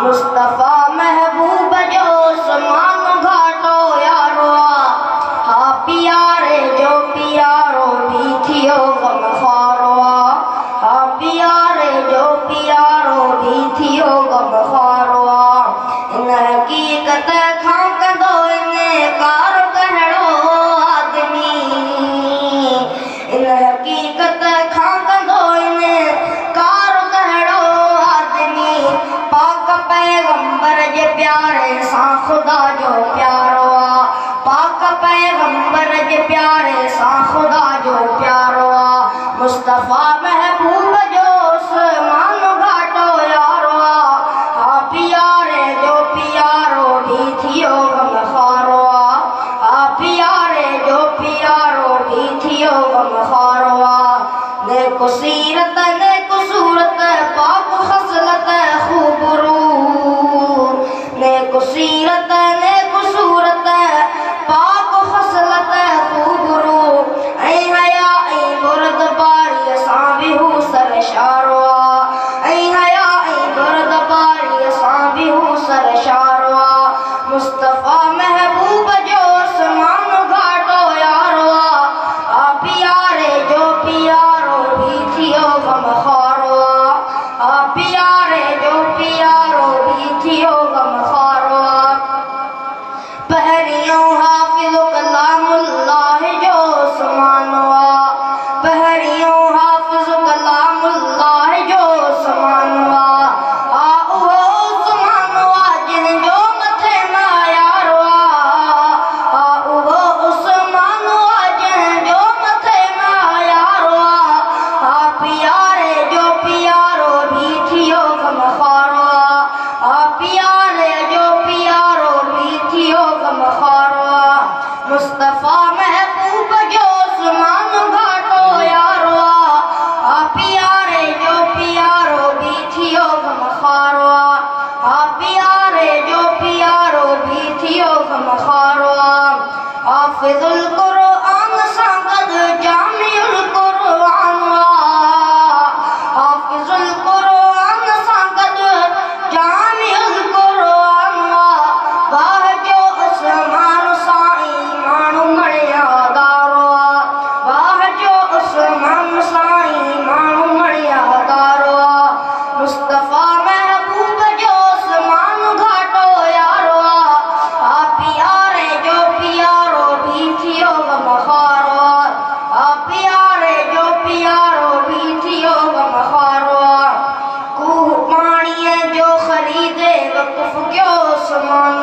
मुस्तफ़ा महबूब जो समान घाटो यारो हा प्यारे जो प्यारो भी थियो गम खारो हा प्यारे जो प्यारो भी थियो गम खारो इन हकीकत खां कंदो इनकार कहिड़ो आदमी इन हकीकत खां कंदो इनकार कहिड़ो आदमी पाक पैगंबर जे प्यारे सां खुदा जो प्यारो आ पाक पैगंबर जे प्यारे सां खुदा जो प्यारो आ मुस्तफ़ा महबूब जो समान घाटो यारो आ प्यारे जो प्यारो भी थियो गम खारो आ प्यारे जो प्यारो भी थियो गम खारो आ ने को सीरत ने को सूरत पाक खसलत खूब रू ने को सीरत ने को सूरत पाक खसलत खूब रू ऐ हया ऐ बुरद बारी सां बिहू सरशारो ऐ हया ऐ बुरद बारी सां बिहू सरशारो मुस्तफ़ा महबूब जो समान घाटो यारो आ प्यारे जो प्यारो भी थियो गम खारो आ प्यारे जो प्यारो भी थियो गम खारो पहरियों हाफिज़ कलामुल्लाह जो समानो पहरियों हाफिज़ कलामुल्लाह जो समानो आ उहो समानो जिन जो मथे ना यारो आ उहो उस्मानो जिन जो मथे ना यारो आ प्यारे जो प्यारो भी थियो गम खारो आ प्यारे जो प्यारो भी थियो गम खारो मुस्तफ़ा महबूब जो समान घाटो यारो आ प्यारे जो प्यारो भी थियो गम खारो आ प्यारे जो प्यारो भी थियो गम खारो हाफिज़ुल कुरआन सां गॾु जामिउल कुरआन हाफिज़ुल कुरआन सां गॾु जामिउल कुरआन वाह जो उस्मान साईं माण्हू मणियादारो वाह जो उस्मान साईं माण्हू मणियादारो मुस्तफ़ा महबूब जो समान घाटो यारो आ प्यारे जो प्यारो भी थियो गम खारो आ प्यारे जो प्यारो भी थियो गम खारो कूह पाणीअ जो ख़रीदे वक़्फ़ कयो समान